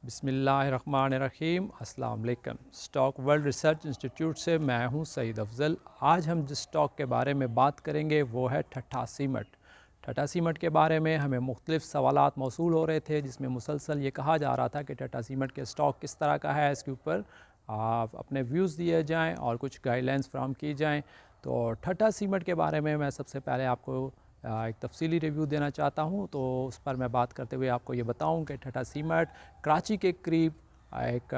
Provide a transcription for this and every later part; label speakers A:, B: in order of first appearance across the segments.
A: बिस्मिल्लाहिर्रहमानिर्रहीम। अस्सलाम वालेकुम। स्टॉक वर्ल्ड रिसर्च इंस्टीट्यूट से मैं हूं सईद अफजल। आज हम जिस स्टॉक के बारे में बात करेंगे वो है ठट्ठा सीमेंट। ठट्ठा सीमेंट के बारे में हमें मुख्तलिफ सवालात मौसूल हो रहे थे, जिसमें मुसलसल ये कहा जा रहा था कि ठट्ठा सीमेंट के स्टॉक किस तरह का है, इसके ऊपर आप अपने व्यूज़ दिए जाएँ और कुछ गाइडलाइंस फ्राहम की जाएँ। तो ठट्ठा सीमेंट के बारे में मैं सबसे पहले आपको एक तफसीली रिव्यू देना चाहता हूँ। तो उस पर मैं बात करते हुए आपको ये बताऊँ कि ठट्ठा सीमेंट कराची के करीब एक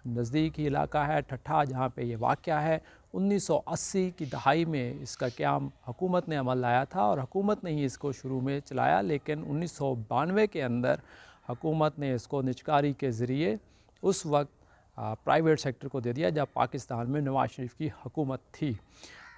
A: नज़दीकी इलाका है ठट्ठा, जहाँ पे ये वाक़या है। 1980 की दहाई में इसका क़याम हुकूमत ने अमल लाया था और हुकूमत ने ही इसको शुरू में चलाया, लेकिन 1992 के अंदर हुकूमत ने इसको निजकारी के ज़रिए उस वक्त प्राइवेट सेक्टर को दे दिया जब पाकिस्तान में नवाज शरीफ की हुकूमत थी।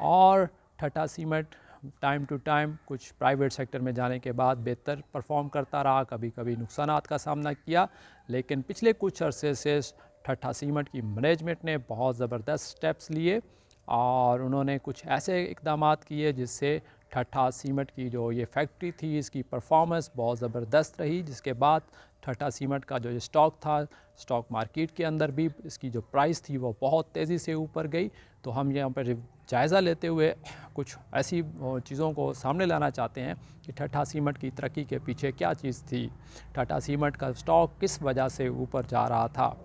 A: और ठट्ठा सीमेंट टाइम टू टाइम कुछ प्राइवेट सेक्टर में जाने के बाद बेहतर परफॉर्म करता रहा, कभी कभी नुकसानात का सामना किया, लेकिन पिछले कुछ अरसे से ठट्ठा सीमेंट की मैनेजमेंट ने बहुत ज़बरदस्त स्टेप्स लिए और उन्होंने कुछ ऐसे इकदाम किए जिससे ठट्ठा सीमेंट की जो ये फैक्ट्री थी इसकी परफॉर्मेंस बहुत ज़बरदस्त रही, जिसके बाद ठट्ठा सीमेंट का जो स्टॉक था, स्टॉक मार्केट के अंदर भी इसकी जो प्राइस थी वो बहुत तेज़ी से ऊपर गई। तो हम यहाँ पर जायज़ा लेते हुए कुछ ऐसी चीज़ों को सामने लाना चाहते हैं कि ठट्ठा सीमेंट की तरक्की के पीछे क्या चीज़ थी, ठट्ठा सीमेंट का स्टॉक किस वजह से ऊपर जा रहा था।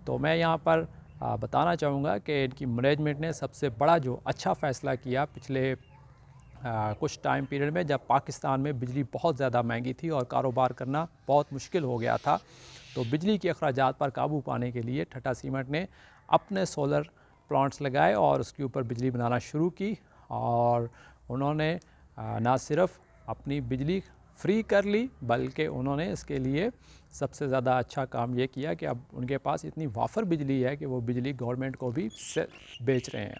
A: तो मैं यहाँ पर बताना चाहूँगा कि इनकी मैनेजमेंट ने सबसे बड़ा जो अच्छा फ़ैसला किया पिछले कुछ टाइम पीरियड में, जब पाकिस्तान में बिजली बहुत ज़्यादा महंगी थी और कारोबार करना बहुत मुश्किल हो गया था, तो बिजली के अखराजात पर काबू पाने के लिए ठट्ठा सीमेंट ने अपने सोलर प्लांट्स लगाए और उसके ऊपर बिजली बनाना शुरू की। और उन्होंने ना सिर्फ अपनी बिजली फ्री कर ली, बल्कि उन्होंने इसके लिए सबसे ज़्यादा अच्छा काम ये किया कि अब उनके पास इतनी वाफर बिजली है कि वो बिजली गवर्नमेंट को भी बेच रहे हैं।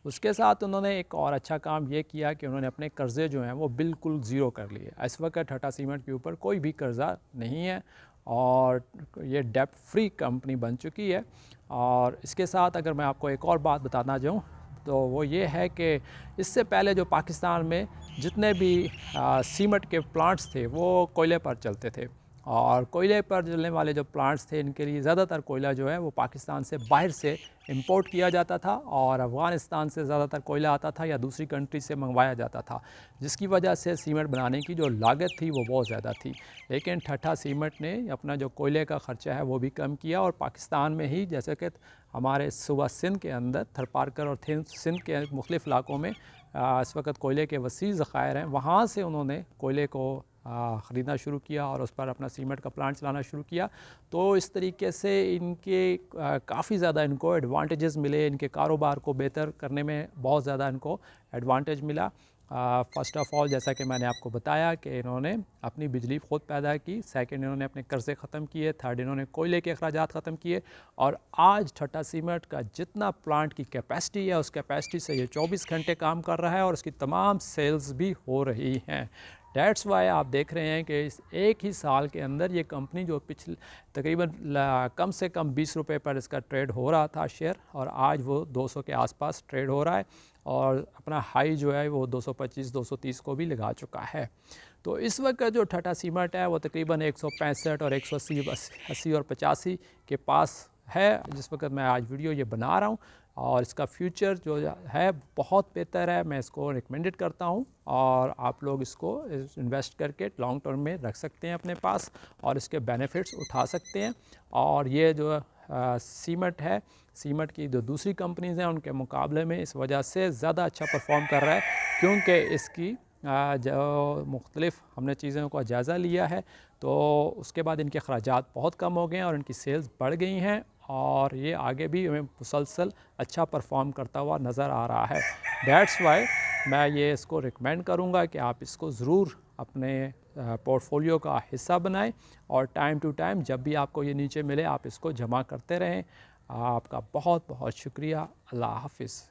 A: उसके साथ उन्होंने एक और अच्छा काम ये किया कि उन्होंने अपने कर्ज़े जो हैं वो बिल्कुल ज़ीरो कर लिए। इस वक्त ठट्ठा सीमेंट के ऊपर कोई भी कर्ज़ा नहीं है और ये डेब्ट फ्री कंपनी बन चुकी है। और इसके साथ अगर मैं आपको एक और बात बताना चाहूँ तो वो ये है कि इससे पहले जो पाकिस्तान में जितने भी सीमेंट के प्लांट्स थे वो कोयले पर चलते थे, और कोयले पर चलने वाले जो प्लांट्स थे इनके लिए ज़्यादातर कोयला जो है वो पाकिस्तान से बाहर से इंपोर्ट किया जाता था और अफ़गानिस्तान से ज़्यादातर कोयला आता था या दूसरी कंट्री से मंगवाया जाता था, जिसकी वजह से सीमेंट बनाने की जो लागत थी वो बहुत ज़्यादा थी। लेकिन ठट्ठा सीमेंट ने अपना जो कोयले का ख़र्चा है वो भी कम किया और पाकिस्तान में ही, जैसे कि हमारे सूबा सिंध के अंदर थरपारकर और सिंध के मुख्तलिफ़ इलाकों में इस वक्त कोयले के वसी ज़ख़ायर हैं, वहाँ से उन्होंने कोयले को ख़रीदना शुरू किया और उस पर अपना सीमेंट का प्लांट चलाना शुरू किया। तो इस तरीके से इनके काफ़ी ज़्यादा इनको एडवांटेजेस मिले, इनके कारोबार को बेहतर करने में बहुत ज़्यादा इनको एडवांटेज मिला। फ़र्स्ट ऑफ़ ऑल, जैसा कि मैंने आपको बताया कि इन्होंने अपनी बिजली ख़ुद पैदा की, सेकंड इन्होंने अपने कर्ज़े ख़त्म किए, थर्ड इन्होंने कोयले के अखराजात ख़त्म किए, और आज ठट्ठा सीमेंट का जितना प्लांट की कैपेसिटी है उस कैपेसिटी से ये 24 घंटे काम कर रहा है और उसकी तमाम सेल्स भी हो रही हैं। डैट्स वाई आप देख रहे हैं कि इस एक ही साल के अंदर ये कंपनी जो पिछले तकरीबन कम से कम 20 रुपये पर इसका ट्रेड हो रहा था शेयर, और आज वो 200 के आसपास ट्रेड हो रहा है और अपना हाई जो है वो 225-230 को भी लगा चुका है। तो इस वक्त जो ठट्ठा सीमेंट है वो तकरीबन 165 और 180 और 85 के पास है जिस वक्त मैं आज वीडियो ये बना रहा हूँ, और इसका फ्यूचर जो है बहुत बेहतर है। मैं इसको रिकमेंडेड करता हूँ और आप लोग इसको इन्वेस्ट करके लॉन्ग टर्म में रख सकते हैं अपने पास और इसके बेनिफिट्स उठा सकते हैं। और ये जो सीमेंट है, सीमेंट की जो दूसरी कंपनीज़ हैं उनके मुकाबले में इस वजह से ज़्यादा अच्छा परफॉर्म कर रहा है, क्योंकि इसकी जो मुख्तलिफ़ हमने चीज़ों का जायज़ा लिया है तो उसके बाद इनके अखराजात बहुत कम हो गए हैं और इनकी सेल्स बढ़ गई हैं और ये आगे भी हमें मुसलसल अच्छा परफॉर्म करता हुआ नज़र आ रहा है। दैट्स वाई मैं ये इसको रिकमेंड करूँगा कि आप इसको ज़रूर अपने पोर्टफोलियो का हिस्सा बनाएं और टाइम टू टाइम जब भी आपको ये नीचे मिले आप इसको जमा करते रहें। आपका बहुत बहुत शुक्रिया। अल्लाह हाफ़िज़।